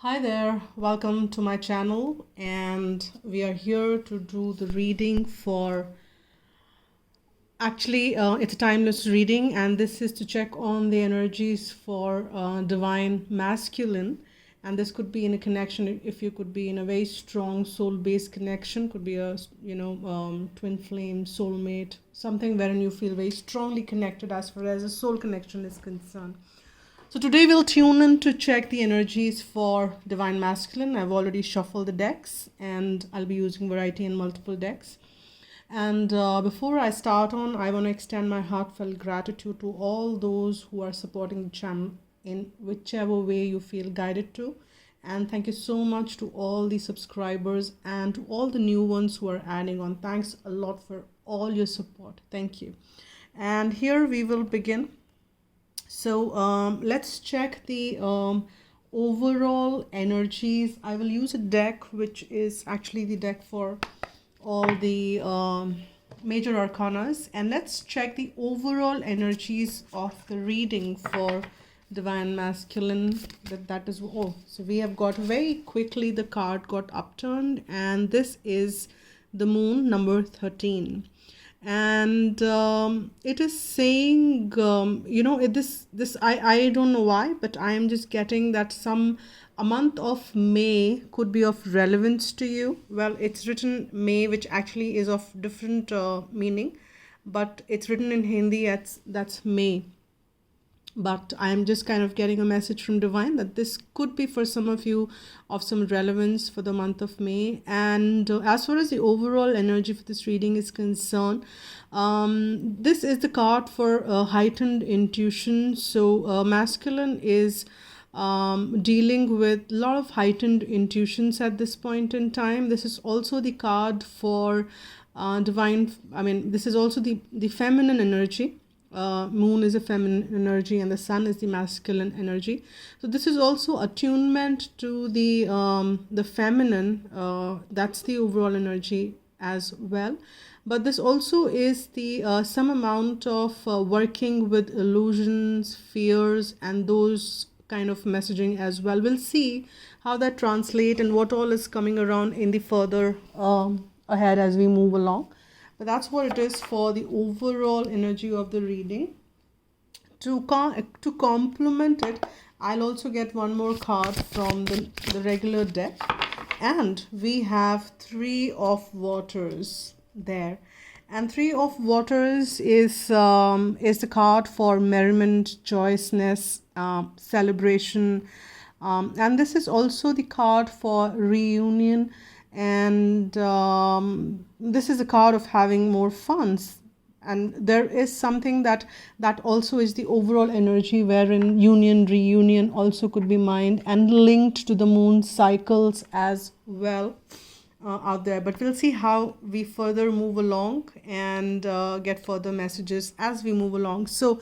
Hi there, welcome to my channel, and we are here to do the reading for it's a timeless reading, and this is to check on the energies for divine masculine. And this could be in a connection, if you could be in a very strong soul-based connection, could be a twin flame, soulmate, something wherein you feel very strongly connected as far as a soul connection is concerned. So today we'll tune in to check the energies for divine masculine. I've already shuffled the decks and I'll be using variety in multiple decks. And before I start on, I want to extend my heartfelt gratitude to all those who are supporting the channel in whichever way you feel guided to. And thank you so much to all the subscribers and to all the new ones who are adding on. Thanks a lot for all your support. Thank you. And here we will begin. So let's check the overall energies. I will use a deck which is actually the deck for all the major arcanas, and let's check the overall energies of the reading for divine masculine. That is all. So we have got very quickly, the card got upturned, and this is the moon number 13. And it is saying I don't know why, but I am just getting that a month of May could be of relevance to you. Well, it's written May, which actually is of different meaning, but it's written in Hindi. That's May. But I'm just kind of getting a message from divine that this could be for some of you of some relevance for the month of May. And as far as the overall energy for this reading is concerned, this is the card for heightened intuition. So masculine is dealing with a lot of heightened intuitions at this point in time. This is also the card for divine. This is also the feminine energy. Moon is a feminine energy and the sun is the masculine energy. So this is also attunement to the feminine. That's the overall energy as well. But this also is the some amount of working with illusions, fears, and those kind of messaging as well. We'll see how that translates and what all is coming around in the further ahead as we move along. But that's what it is for the overall energy of the reading. To complement it, I'll also get one more card from the regular deck. And we have Three of Waters there. And Three of Waters is the card for merriment, joyousness, celebration. And this is also the card for reunion. And this is a card of having more fun, and there is something that also is the overall energy wherein union, reunion also could be mined and linked to the moon cycles as well out there. But we'll see how we further move along and get further messages as we move along. So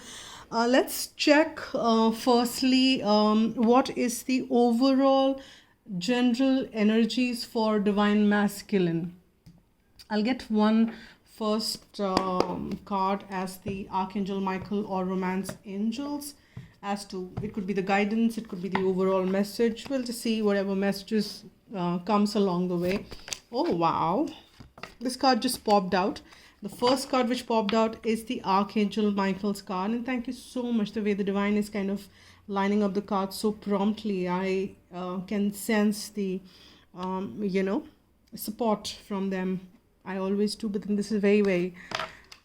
let's check firstly what is the overall general energies for divine masculine. I'll get one first card as the Archangel Michael or Romance Angels, as to it could be the guidance, it could be the overall message. We'll just see whatever messages comes along the way. Oh wow, this card just popped out. The first card which popped out is the Archangel Michael's card, and thank you so much. The way the divine is kind of lining up the cards so promptly, I can sense the support from them. I always do, but then this is very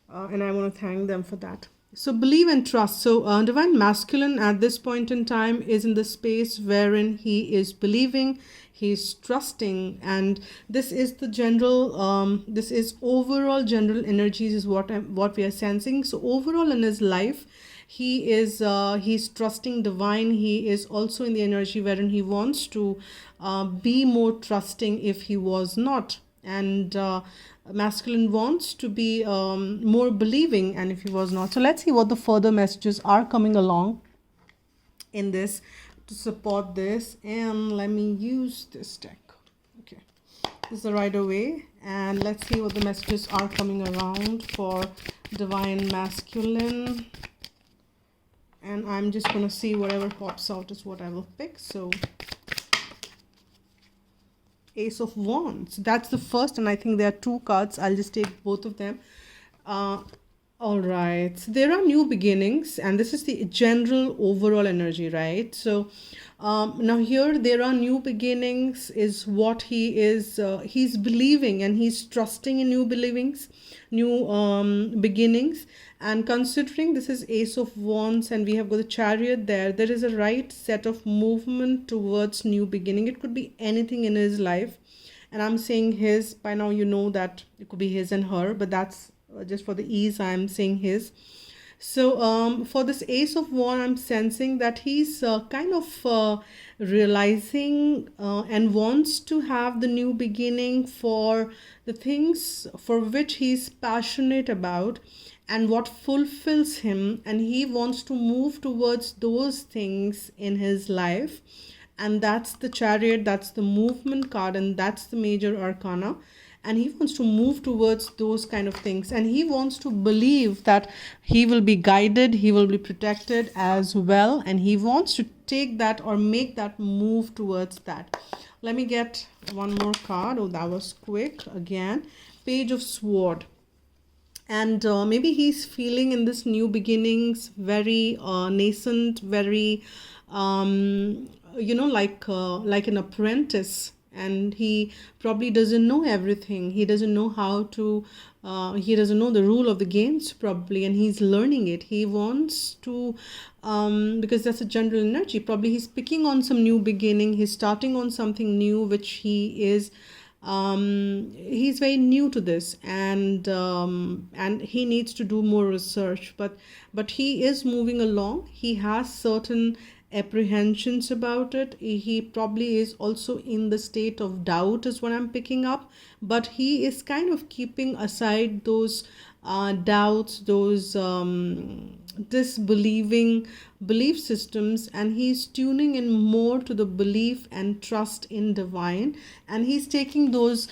and I want to thank them for that. So believe and trust. So divine masculine at this point in time is in the space wherein he is believing, he is trusting, and this is the general this is overall general energies is what we are sensing. So overall in his life, he's trusting divine. He is also in the energy wherein he wants to be more trusting if he was not, and masculine wants to be more believing, and if he was not. So let's see what the further messages are coming along in this to support this. And let me use this deck. Okay, this is the Rider Waite, and let's see what the messages are coming around for divine masculine. And I'm just going to see whatever pops out is what I will pick. So Ace of Wands. That's the first, and I think there are two cards. I'll just take both of them. Uh, all right. So there are new beginnings, and this is the general overall energy, right? So now here there are new beginnings is what he is. He's believing and he's trusting in new believings, new beginnings. And considering this is Ace of Wands and we have got the Chariot there, there is a right set of movement towards new beginning. It could be anything in his life, and I'm saying his. By now you know that it could be his and her, but that's just for the ease I'm saying his. So for this Ace of Wands, I'm sensing that he's kind of realizing and wants to have the new beginning for the things for which he's passionate about and what fulfills him, and he wants to move towards those things in his life. And that's the Chariot, that's the movement card, and that's the major arcana. And he wants to move towards those kind of things, and he wants to believe that he will be guided, he will be protected as well, and he wants to take that or make that move towards that. Let me get one more card. Oh, that was quick again. Page of Sword. And maybe he's feeling in this new beginnings very nascent, very like an apprentice, and he probably doesn't know everything. He doesn't know how to he doesn't know the rule of the games probably, and he's learning it. He wants to because that's a general energy. Probably he's picking on some new beginning, he's starting on something new, which he is he's very new to this, and he needs to do more research, but he is moving along. He has certain apprehensions about it. He probably is also in the state of doubt is what I'm picking up, but he is kind of keeping aside those doubts, those disbelieving belief systems, and he's tuning in more to the belief and trust in divine, and he's taking those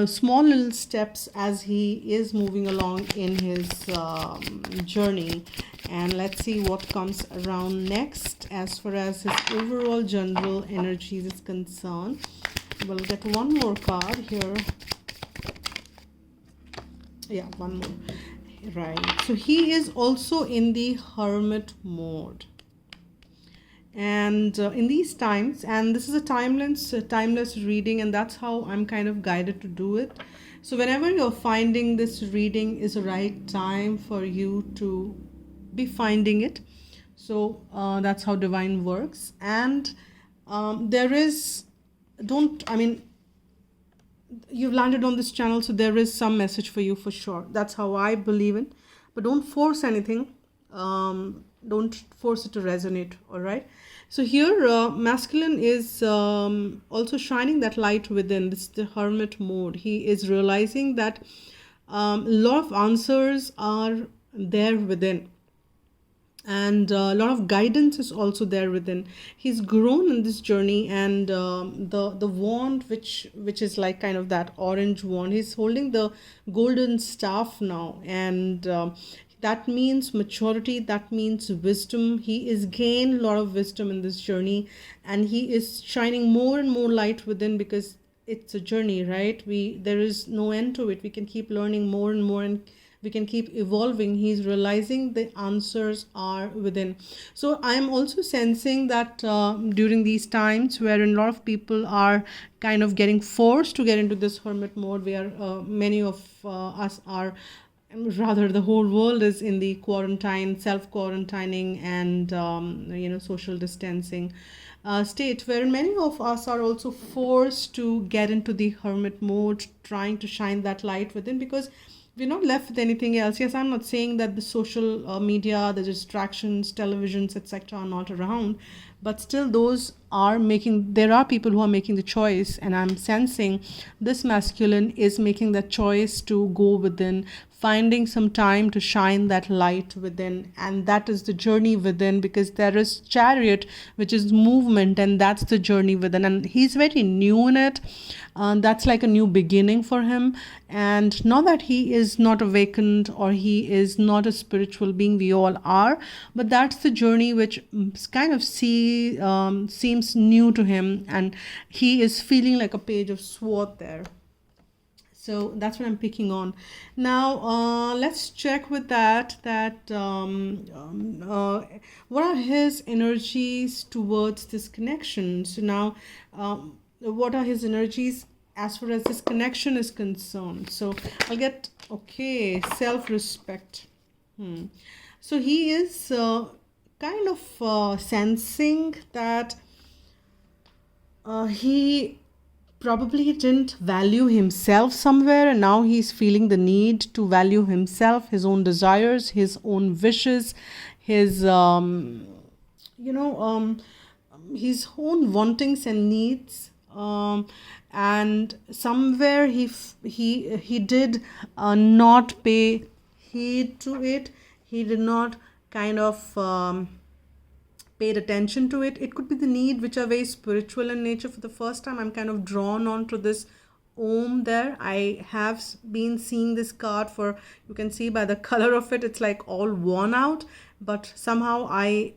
small little steps as he is moving along in his journey. And let's see what comes around next as far as his overall general energies is concerned. We'll get one more card here. Yeah, one more. Right. So he is also in the hermit mode. And in these times, and this is a timeless reading, and that's how I'm kind of guided to do it. So whenever you're finding this reading is the right time for you to be finding it. So that's how divine works. And there is, you've landed on this channel, so there is some message for you for sure. That's how I believe it. But don't force anything. Don't force it to resonate. All right. So here, masculine is also shining that light within. This is the hermit mode. He is realizing that a lot of answers are there within, and a lot of guidance is also there within. He's grown in this journey, and the wand, which is like kind of that orange wand, he's holding the golden staff now, and that means maturity, that means wisdom. He is gained a lot of wisdom in this journey, and he is shining more and more light within, because it's a journey, right? There is no end to it. We can keep learning more and more, and we can keep evolving. He's realizing the answers are within. So I am also sensing that during these times wherein a lot of people are kind of getting forced to get into this hermit mode, where many of us are, rather the whole world is in the quarantine, self-quarantining, and social distancing state, where many of us are also forced to get into the hermit mode, trying to shine that light within, because we're not left with anything else. Yes, I'm not saying that the social media, the distractions, televisions, etc. are not around, but still there are people who are making the choice, and I'm sensing this masculine is making that choice to go within, finding some time to shine that light within, and that is the journey within, because there is Chariot, which is movement, and that's the journey within, and he's very new in it. That's like a new beginning for him, and not that he is not awakened or he is not a spiritual being, we all are, but that's the journey which kind of seems seems new to him, and he is feeling like a page of sword there. So that's what I'm picking on. Now, let's check with that, what are his energies towards this connection? So now, what are his energies as far as this connection is concerned? So I'll get, okay, self-respect. So he is kind of sensing that he probably didn't value himself somewhere, and now he's feeling the need to value himself, his own desires, his own wishes, his his own wantings and needs. And somewhere he did not pay heed to it. He did not kind of paid attention to it. It could be the need which are very spiritual in nature. For the first time, I'm kind of drawn on to this Om there. I have been seeing this card for, you can see by the color of it, it's like all worn out, but somehow I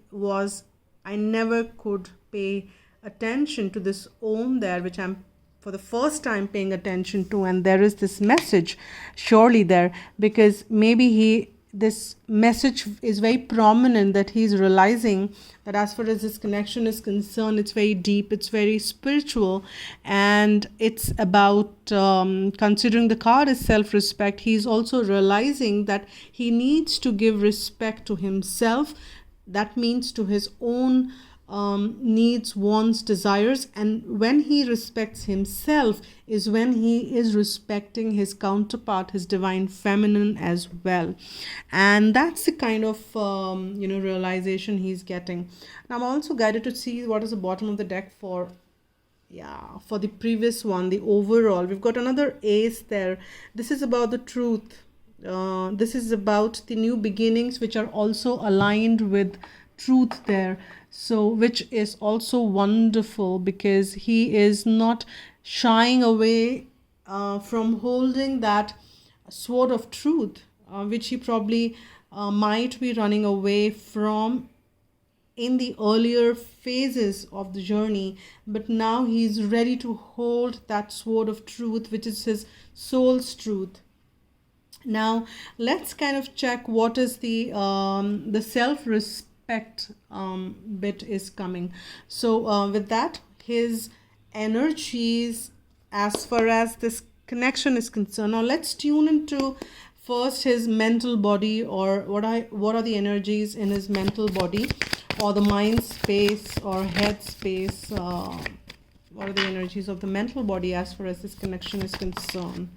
never could pay attention to this Om there, which I'm for the first time paying attention to. And there is this message surely there, because maybe this message is very prominent, that he's realizing that as far as this connection is concerned, it's very deep, it's very spiritual, and it's about considering the card as self-respect. He's also realizing that he needs to give respect to himself. That means to his own needs, wants, desires, and when he respects himself is when he is respecting his counterpart, his divine feminine as well. And that's the kind of realization he's getting. Now I'm also guided to see what is the bottom of the deck for the previous one, the overall. We've got another ace there. This is about the truth. This is about the new beginnings, which are also aligned with truth there. So which is also wonderful, because he is not shying away from holding that sword of truth, which he probably might be running away from in the earlier phases of the journey. But now he's ready to hold that sword of truth, which is his soul's truth. Now let's kind of check what is the self-respect bit is coming. So with that, his energies as far as this connection is concerned. Now let's tune into first his mental body, or what are the energies in his mental body, or the mind space or head space. What are the energies of the mental body as far as this connection is concerned?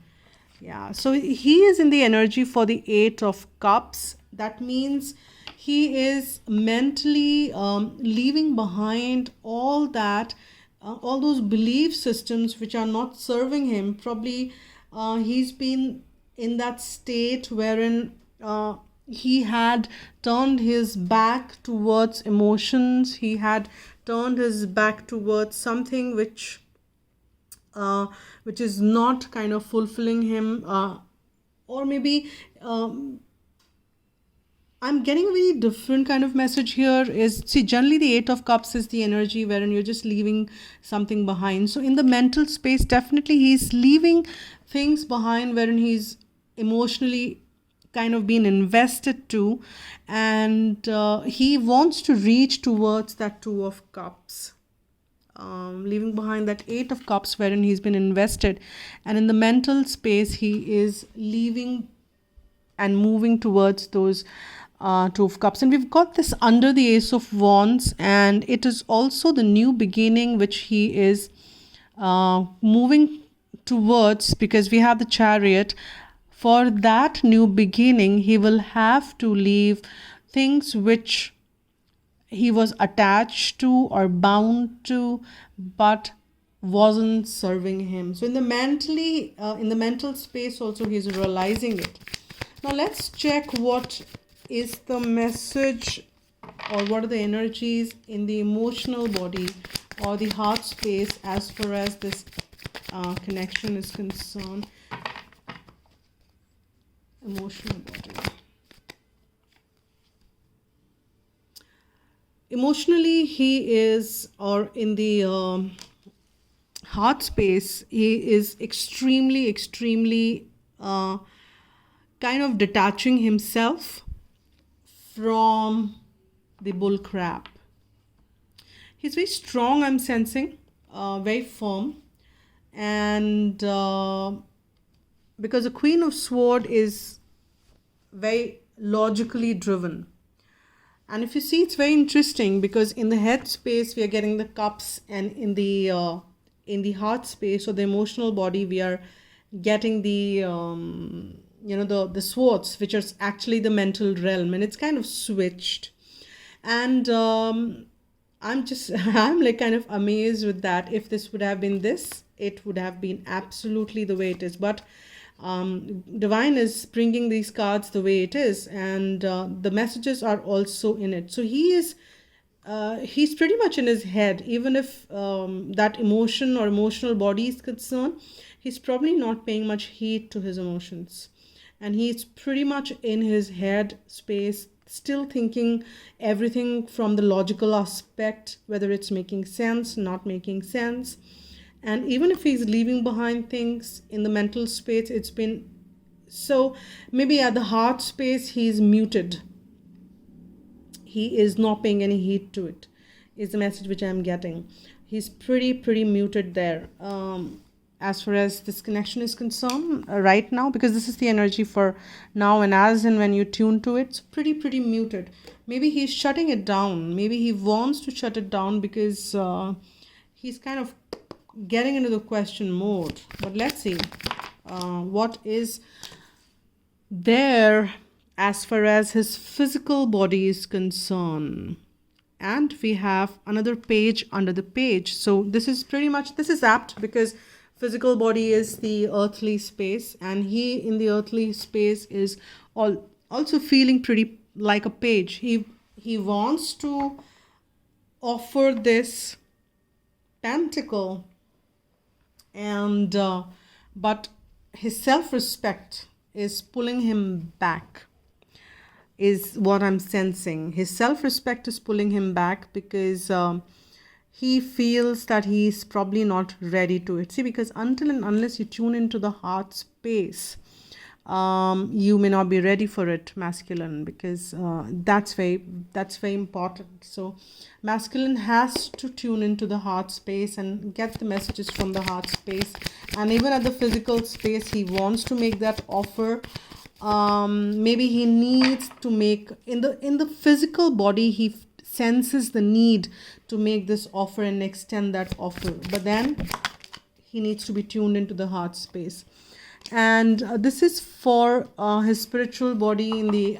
Yeah, so he is in the energy for the 8 of Cups. That means he is mentally leaving behind all that, all those belief systems which are not serving him. Probably he's been in that state wherein he had turned his back towards emotions. He had turned his back towards something which is not kind of fulfilling him, or maybe I'm getting a very different kind of message here. See, generally the 8 of Cups is the energy wherein you're just leaving something behind. So in the mental space, definitely he's leaving things behind wherein he's emotionally kind of been invested to, and he wants to reach towards that 2 of Cups. Leaving behind that 8 of Cups wherein he's been invested, and in the mental space he is leaving and moving towards those 2 of Cups. And we've got this under the Ace of Wands, and it is also the new beginning which he is moving towards, because we have the Chariot. For that new beginning, he will have to leave things which he was attached to or bound to, but wasn't serving him. So in the mental space also, he's realizing it. Now let's check what is the message, or what are the energies in the emotional body or the heart space as far as this connection is concerned. Emotional body. emotionally he is, or in the heart space, he is extremely uh, kind of detaching himself from the bull crap. He's very strong, I'm sensing, very firm. And because the Queen of Sword is very logically driven. And if you see, it's very interesting because in the head space, we are getting the cups, and in the heart space or the emotional body, we are getting the the swords, which are actually the mental realm, and it's kind of switched. And I'm just I'm like kind of amazed with that. If this would have been this, it would have been absolutely the way it is. But Divine is bringing these cards the way it is, and the messages are also in it. So he's pretty much in his head. Even if that emotion or emotional body is concerned, he's probably not paying much heed to his emotions, and he's pretty much in his head space, still thinking everything from the logical aspect, whether it's making sense, not making sense. And even if he's leaving behind things in the mental space, it's been so, maybe at the heart space he's muted, he is not paying any heed to it, is the message which I'm getting. He's pretty muted there, as far as this connection is concerned, right now, because this is the energy for now, and as and when you tune to it, it's pretty muted. Maybe he's shutting it down, maybe he wants to shut it down because he's kind of getting into the question mode. But let's see what is there as far as his physical body is concerned. And we have another page under the page. So this is pretty much, this is apt because physical body is the earthly space, and he in the earthly space is also feeling pretty like a page. He wants to offer this pentacle, and but his self-respect is pulling him back, is what I'm sensing. His self-respect is pulling him back because he feels that he's probably not ready to it. See, because until and unless you tune into the heart space, you may not be ready for it, masculine, because that's very important. So masculine has to tune into the heart space and get the messages from the heart space. And even at the physical space, he wants to make that offer. Maybe he needs to make in the physical body, he senses the need to make this offer and extend that offer, but then he needs to be tuned into the heart space. And this is for his spiritual body, in the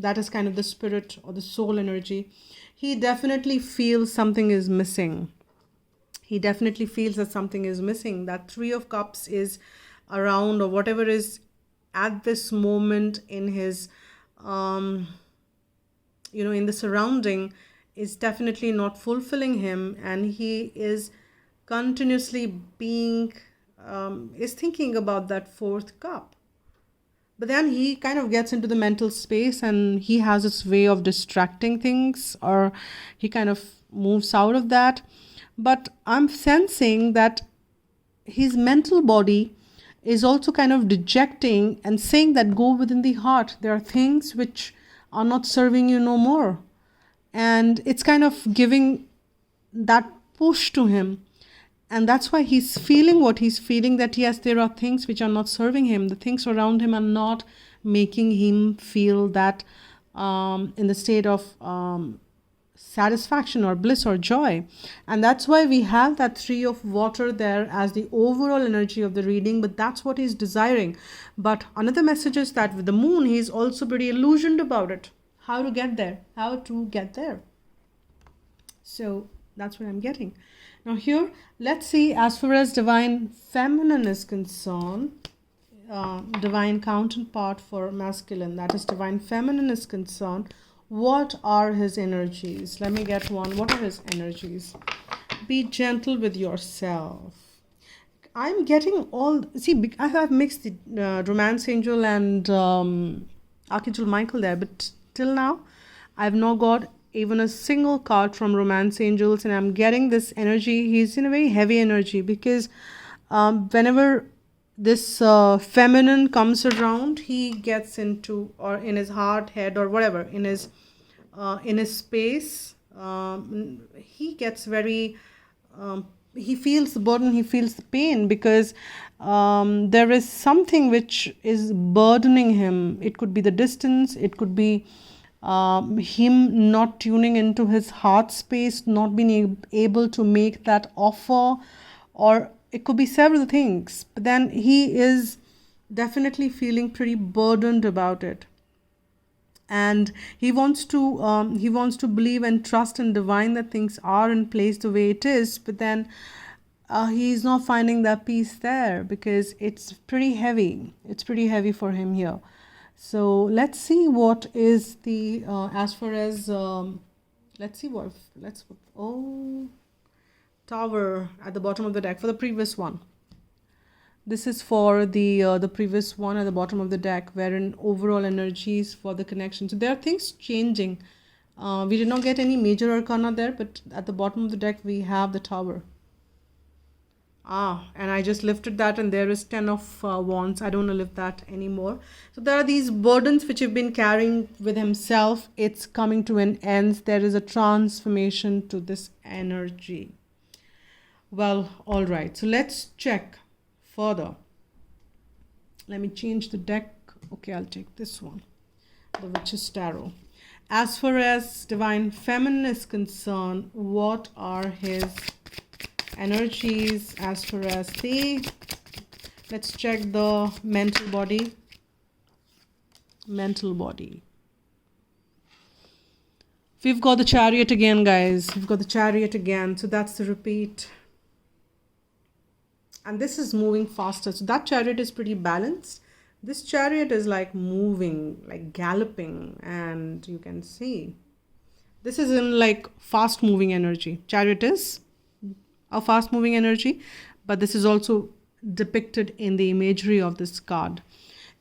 that is kind of the spirit or the soul energy. He definitely feels something is missing. He definitely feels that something is missing. That 3 of Cups is around, or whatever is at this moment in his in the surrounding, is definitely not fulfilling him, and he is continuously being is thinking about that 4th cup. But then he kind of gets into the mental space, and he has this way of distracting things, or he kind of moves out of that. But I'm sensing that his mental body is also kind of dejecting and saying that go within the heart. There are things which are not serving you no more. And it's kind of giving that push to him. And that's why he's feeling what he's feeling, that yes, there are things which are not serving him. The things around him are not making him feel that in the state of satisfaction or bliss or joy. And that's why we have that 3 of water there as the overall energy of the reading, but that's what he's desiring. But another message is that with the moon, he's also pretty illusioned about it. How to get there. So that's what I'm getting. Now here, let's see, as far as divine feminine is concerned, divine counterpart for masculine, that is divine feminine is concerned, what are his energies? Let me get one. What are his energies? Be gentle with yourself. I'm getting all, see, I have mixed the romance angel and Archangel Michael there, but till now I've not got even a single card from Romance Angels, and I'm getting this energy. He's in a very heavy energy because whenever this feminine comes around, he gets into, or in his heart, head, or whatever, in his space, he gets very he feels the burden, he feels the pain, because there is something which is burdening him. It could be the distance, it could be him not tuning into his heart space, not being able to make that offer, or it could be several things. But then he is definitely feeling pretty burdened about it, and he wants to believe and trust in divine that things are in place the way it is. But then he's not finding that peace there, because it's pretty heavy for him here. So let's see what is the as far as oh, Tower at the bottom of the deck for the previous one. This is for the previous one at the bottom of the deck, wherein overall energies for the connection. So there are things changing. We did not get any major arcana there, but at the bottom of the deck we have the Tower. And I just lifted that, and there is 10 of wands. I don't want to lift that anymore. So there are these burdens which have been carrying with himself. It's coming to an end. There is a transformation to this energy. Well, all right. So let's check further. Let me change the deck. Okay, I'll take this one, the Witch's Tarot. As far as Divine Feminine is concerned, what are his energies as far as let's check the mental body. We've got the Chariot again, guys. We've got the Chariot again. So that's the repeat. And this is moving faster. So that Chariot is pretty balanced. This Chariot is like moving, like galloping. And you can see this is in like fast moving energy. Chariot is a fast moving energy, but this is also depicted in the imagery of this card.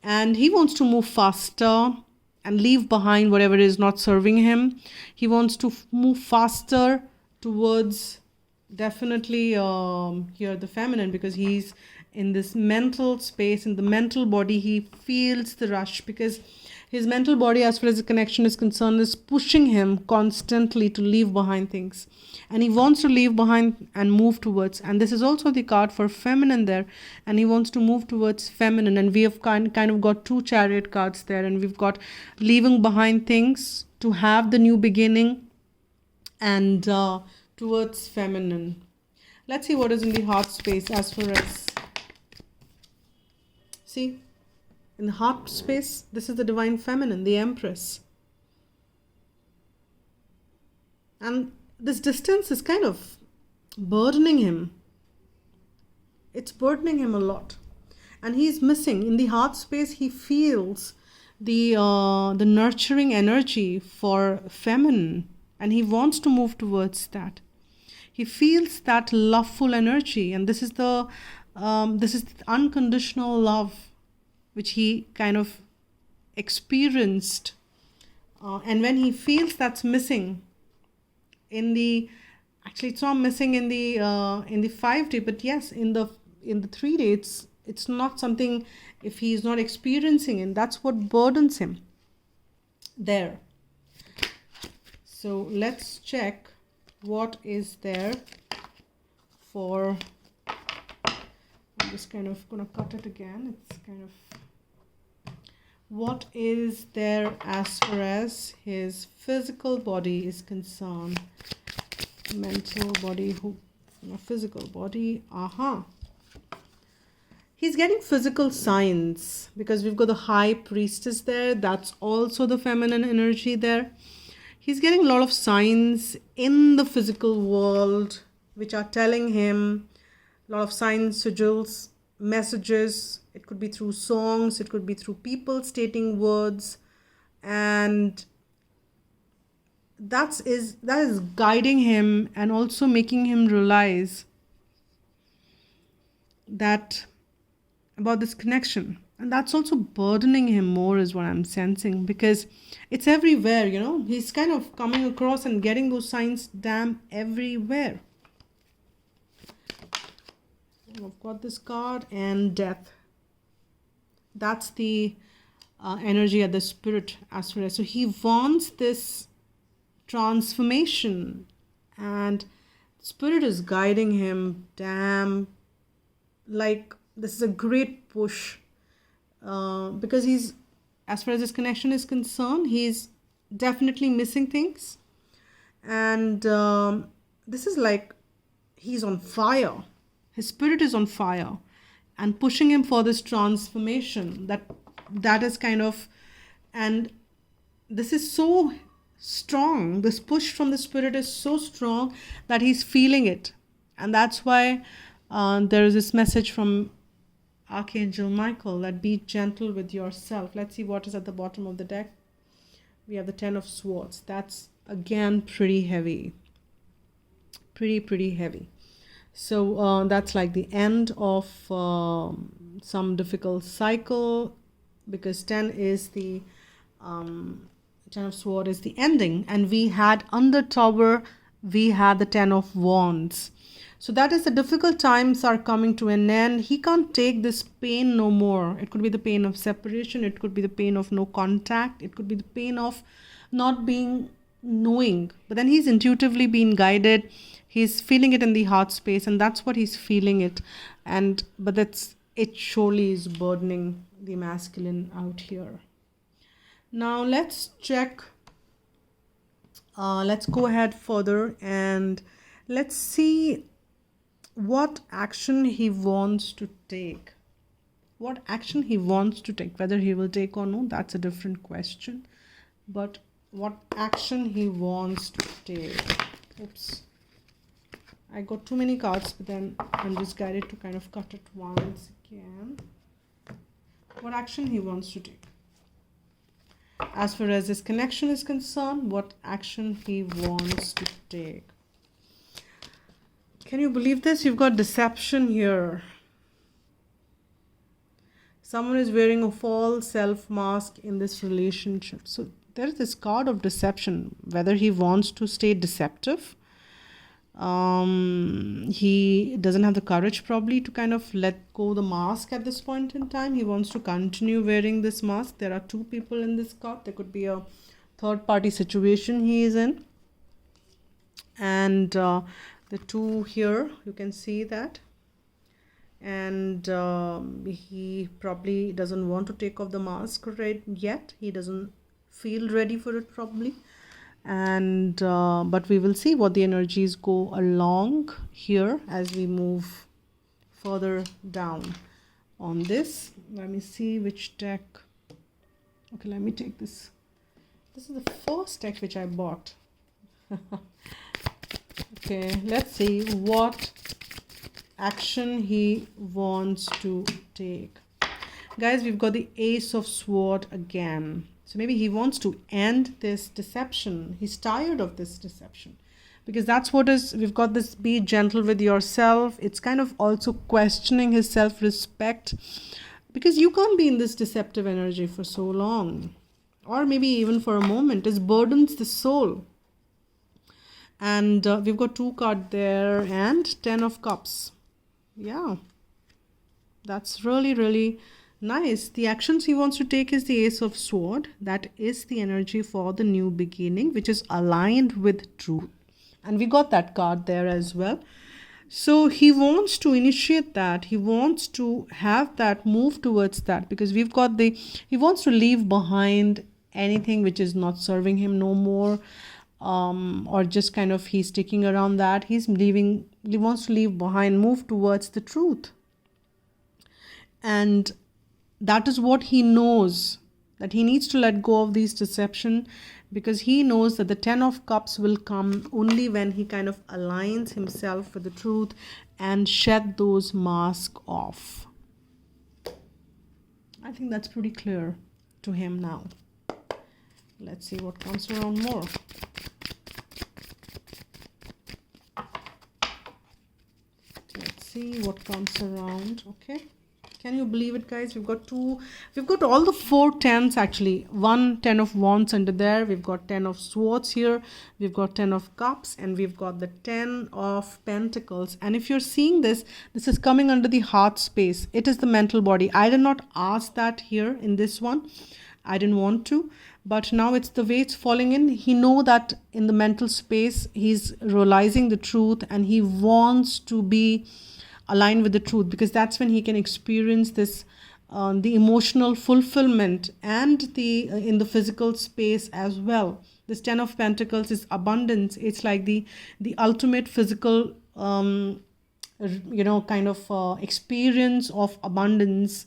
And he wants to move faster and leave behind whatever is not serving him. He wants to move faster towards definitely here the feminine, because he's in this mental space, in the mental body. He feels the rush, because his mental body, as far as the connection is concerned, is pushing him constantly to leave behind things, and he wants to leave behind and move towards. And this is also the card for feminine there, and he wants to move towards feminine. And we have kind of got two Chariot cards there, and we've got leaving behind things to have the new beginning, and towards feminine. Let's see what is in the heart space as far as, see, in the heart space, this is the Divine Feminine, the Empress. And this distance is kind of burdening him. It's burdening him a lot. And he's missing. In the heart space, he feels the nurturing energy for feminine. And he wants to move towards that. He feels that loveful energy. And this is the unconditional love which he kind of experienced. And when he feels that's missing in the, actually it's not missing in the 5D, but yes, in the 3D, it's not something, if he's not experiencing it, that's what burdens him there. So let's check what is there for, I'm just kind of gonna cut it again. It's kind of, what is there as far as his physical body is concerned? Mental body, physical body. He's getting physical signs, because we've got the High Priestess there. That's also the feminine energy there. He's getting a lot of signs in the physical world which are telling him a lot of signs, sigils, messages. It could be through songs, it could be through people stating words, and that is guiding him and also making him realize that about this connection. And that's also burdening him more, is what I'm sensing, because it's everywhere, He's kind of coming across and getting those signs damn everywhere. I've got this card and death. That's the energy of the spirit as well. So he wants this transformation, and spirit is guiding him. Damn, like this is a great push, because he's, as far as his connection is concerned, he's definitely missing things, and this is like he's on fire. His spirit is on fire and pushing him for this transformation. That is kind of, and this is so strong. This push from the spirit is so strong that he's feeling it. And that's why there is this message from Archangel Michael that be gentle with yourself. Let's see what is at the bottom of the deck. We have the 10 of Swords. That's again pretty heavy. Pretty heavy. So that's like the end of some difficult cycle, because 10 is the 10 of Swords is the ending, and we had under Tower, we had the 10 of Wands. So that is, the difficult times are coming to an end. He can't take this pain no more. It could be the pain of separation, it could be the pain of no contact, it could be the pain of not being knowing, but then he's intuitively being guided. He's feeling it in the heart space, and that's what he's feeling it. But it surely is burdening the masculine out here. Now let's check. Let's go ahead further and let's see what action he wants to take. What action he wants to take. Whether he will take or no, that's a different question. But what action he wants to take. Oops. I got too many cards, but then I'm just guided to kind of cut it once again. What action he wants to take. As far as his connection is concerned, what action he wants to take. Can you believe this? You've got deception here. Someone is wearing a false self mask in this relationship. So there is this card of deception. Whether he wants to stay deceptive, he doesn't have the courage probably to kind of let go the mask at this point in time. He wants to continue wearing this mask. There are two people in this card. There could be a third party situation he is in, and the two here, you can see that, and he probably doesn't want to take off the mask right yet. He doesn't feel ready for it probably. And but we will see what the energies go along here as we move further down on this. Let me see which deck. Okay, let me take this. This is the first deck which I bought. Okay, let's see what action he wants to take. Guys, we've got the Ace of Swords again. So maybe he wants to end this deception. He's tired of this deception, because that's what is, we've got this be gentle with yourself. It's kind of also questioning his self-respect, because you can't be in this deceptive energy for so long, or maybe even for a moment. It burdens the soul. And we've got two cards there and 10 of Cups. Yeah, that's really nice. The actions he wants to take is the Ace of Swords. That is the energy for the new beginning, which is aligned with truth. And we got that card there as well. So he wants to initiate that. He wants to have that, move towards that, because we've got he wants to leave behind anything which is not serving him no more, or just kind of he's sticking around that. He wants to leave behind, move towards the truth. And that is what he knows, that he needs to let go of these deception, because he knows that the 10 of Cups will come only when he kind of aligns himself with the truth and shed those masks off. I think that's pretty clear to him now. Let's see what comes around more. Let's see what comes around. Okay. Can you believe it, guys? We've got all the 4 10s actually. 1 10 of wands under there. We've got 10 of swords here. We've got 10 of cups, and we've got the 10 of pentacles. And if you're seeing this, this is coming under the heart space. It is the mental body. I did not ask that here in this one. I didn't want to, but now it's the way it's falling in. He know that in the mental space, he's realizing the truth, and he wants to be aligned with the truth, because that's when he can experience this, the emotional fulfillment, and the in the physical space as well. This 10 of pentacles is abundance. It's like the ultimate physical, kind of experience of abundance,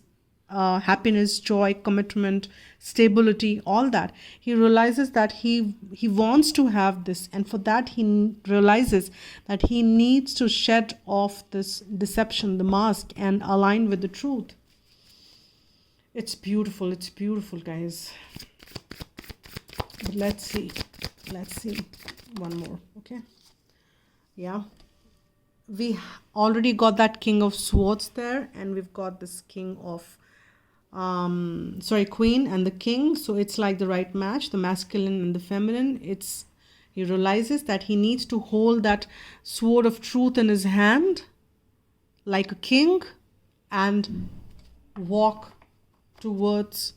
happiness, joy, commitment, stability, all that. He realizes that he wants to have this, and for that he realizes that he needs to shed off this deception, the mask, and align with the truth. It's beautiful, guys. But let's see one more. Okay, yeah, we already got that King of Swords there, and we've got this King of Queen and the King. So it's like the right match, the masculine and the feminine. He realizes that he needs to hold that sword of truth in his hand like a king, and walk towards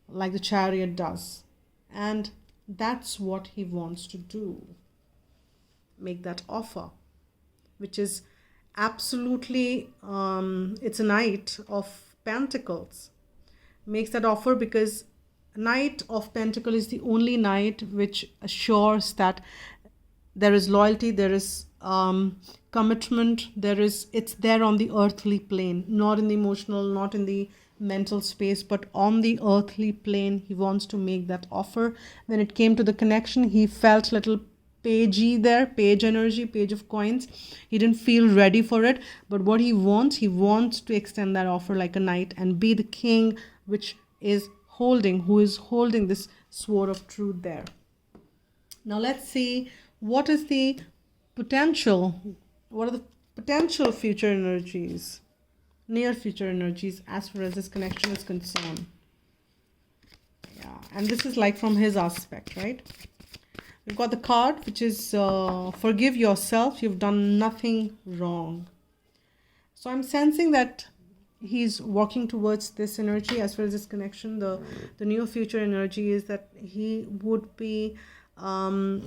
like the chariot does. And that's what he wants to do. Make that offer, which is absolutely, it's a Knight of Pentacles. Makes that offer because Knight of Pentacle is the only knight which assures that there is loyalty, there is commitment, it's there on the earthly plane, not in the emotional, not in the mental space, but on the earthly plane. He wants to make that offer. When it came to the connection, he felt little pagey there, page energy, page of coins. He didn't feel ready for it, but what he wants to extend that offer like a knight and be the king, who is holding this sword of truth there. Now let's see what are the potential future energies, near future energies, as far as this connection is concerned. Yeah, and this is like from his aspect, right? We've got the card, which is forgive yourself. You've done nothing wrong. So I'm sensing that he's walking towards this energy as far as this connection. The near future energy is that he would be,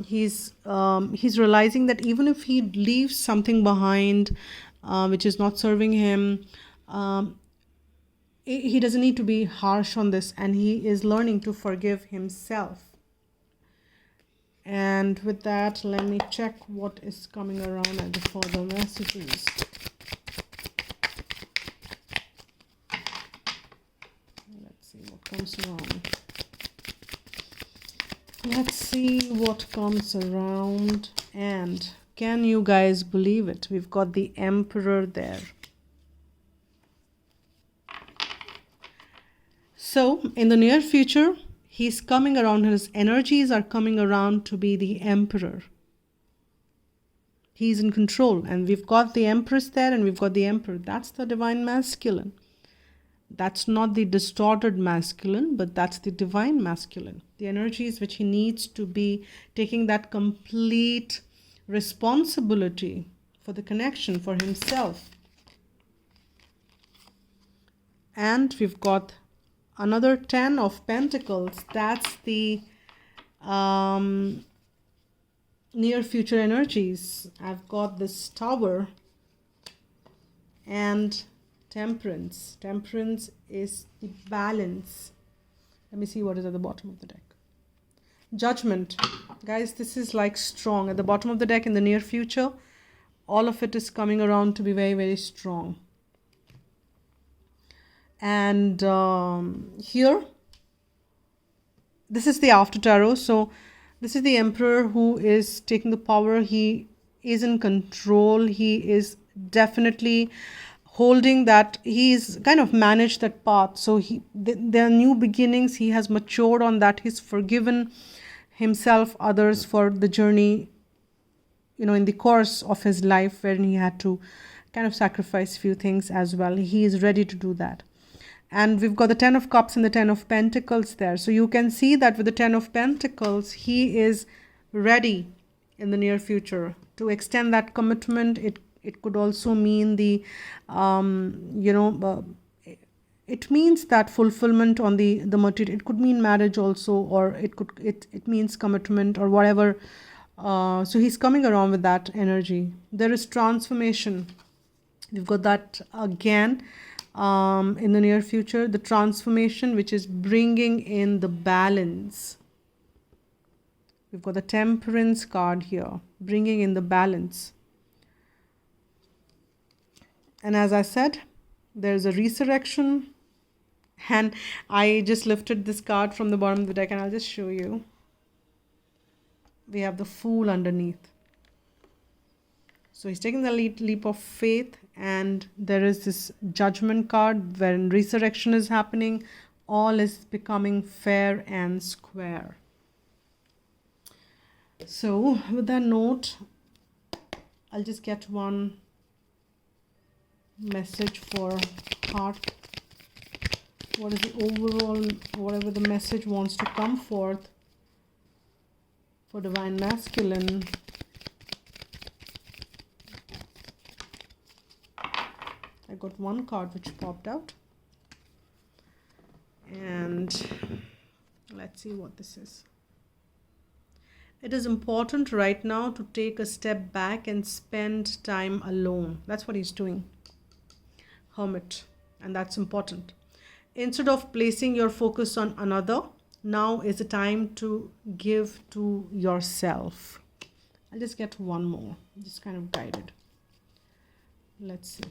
he's realizing that even if he leaves something behind, which is not serving him, he doesn't need to be harsh on this, and he is learning to forgive himself. And with that, let me check what is coming around at the further messages. Let's see what comes around. Let's see what comes around. And can you guys believe it? We've got the Emperor there. So in the near future, he's coming around, his energies are coming around to be the Emperor. He's in control, and we've got the Empress there, and we've got the Emperor. That's the divine masculine. That's not the distorted masculine, but that's the divine masculine. The energies which he needs to be taking that complete responsibility for the connection for himself. And we've got another 10 of Pentacles. That's the near future energies. I've got this Tower and Temperance. Temperance is the balance. Let me see what is at the bottom of the deck. Judgment. Guys, this is like strong. At the bottom of the deck in the near future, all of it is coming around to be very, very strong. And here, this is the After Tarot. So this is the Emperor who is taking the power. He is in control. He is definitely holding that. He's kind of managed that path. So there are new beginnings. He has matured on that. He's forgiven himself, others for the journey, in the course of his life, wherein he had to kind of sacrifice few things as well. He is ready to do that. And we've got the 10 of Cups and the 10 of Pentacles there. So you can see that with the 10 of Pentacles, he is ready in the near future to extend that commitment. It could also mean the, it means that fulfillment on the material. It could mean marriage also, or it means commitment or whatever. So he's coming around with that energy. There is transformation. We've got that again in the near future. The transformation, which is bringing in the balance. We've got the Temperance card here, bringing in the balance. And as I said, there's a resurrection. And I just lifted this card from the bottom of the deck and I'll just show you. We have the Fool underneath. So he's taking the leap of faith, and there is this Judgment card when resurrection is happening. All is becoming fair and square. So with that note, I'll just get one message for heart. What is the overall, whatever the message wants to come forth for Divine Masculine. I got one card which popped out. And let's see what this is. It is important right now to take a step back and spend time alone. That's what he's doing. Hermit. And that's important. Instead of placing your focus on another, now is the time to give to yourself. I'll just get one more. Just kind of guided. Let's see.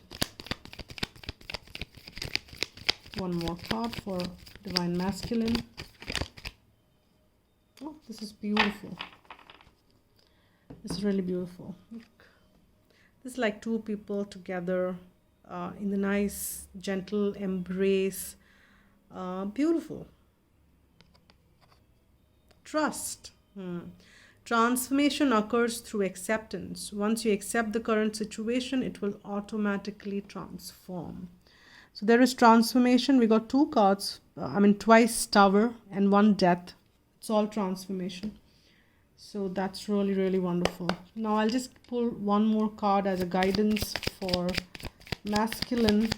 One more card for Divine Masculine. Oh, this is beautiful. This is really beautiful. Look. This is like two people together in the nice, gentle embrace. Beautiful. Trust. Transformation occurs through acceptance. Once you accept the current situation, it will automatically transform. So there is transformation. We got two cards. Twice Tower and one Death. It's all transformation. So that's really, really wonderful. Now I'll just pull one more card as a guidance for Masculine.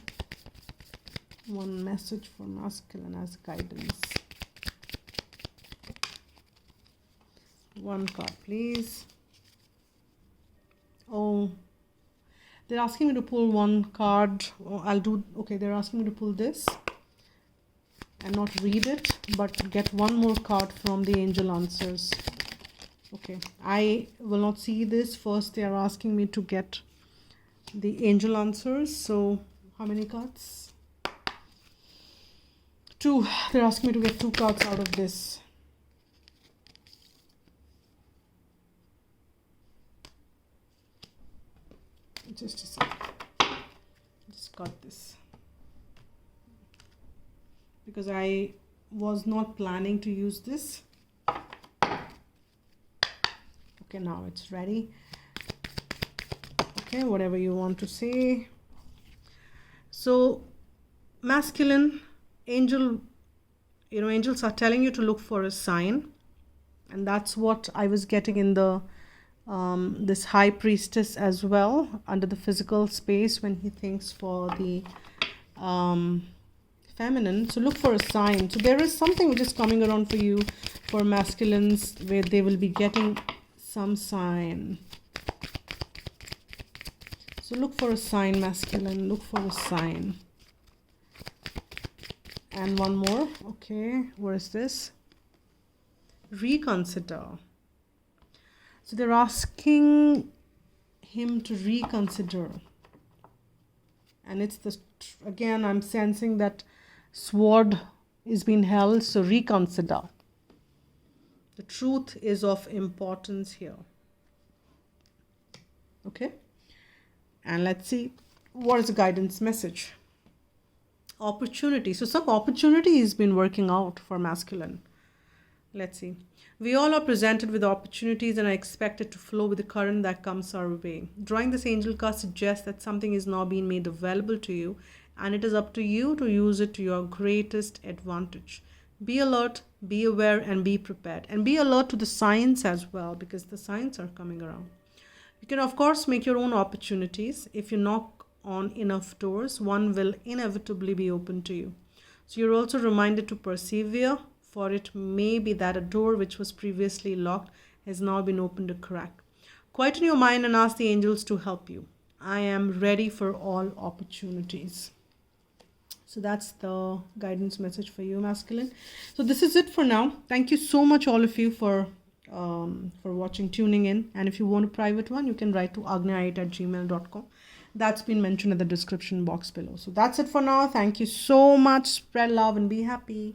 One message for Masculine as guidance. One card, please. Oh, they're asking me to pull one card. They're asking me to pull this and not read it, but get one more card from the angel answers. Okay, I will not see this. First, they are asking me to get the angel answers. So, how many cards? 2. They're asking me to get 2 cards out of this. Just a second. Just got this. Because I was not planning to use this. Okay, now it's ready. Okay, whatever you want to say. So, Masculine, angels are telling you to look for a sign. And that's what I was getting in the this High Priestess as well, under the physical space when he thinks for the feminine. So look for a sign. So there is something which is coming around for you for masculines, where they will be getting some sign. So look for a sign, Masculine. Look for a sign. And one more. Okay, where is this? Reconsider. So they're asking him to reconsider. And it's again, I'm sensing that sword is being held. So reconsider. The truth is of importance here. Okay. And let's see, what is the guidance message? Opportunity. So some opportunity has been working out for Masculine. Let's see. We all are presented with opportunities and are expected to flow with the current that comes our way. Drawing this angel card suggests that something is now being made available to you, and it is up to you to use it to your greatest advantage. Be alert, be aware, and be prepared. And be alert to the signs as well, because the signs are coming around. You can, of course, make your own opportunities. If you knock on enough doors, one will inevitably be open to you. So you're also reminded to persevere, for it may be that a door which was previously locked has now been opened a crack. Quieten your mind and ask the angels to help you. I am ready for all opportunities. So that's the guidance message for you, masculine. So this is it for now. Thank you so much, all of you, for watching, tuning in. And if you want a private one, you can write to agnya8@gmail.com. That's been mentioned in the description box below. So that's it for now. Thank you so much. Spread love and be happy.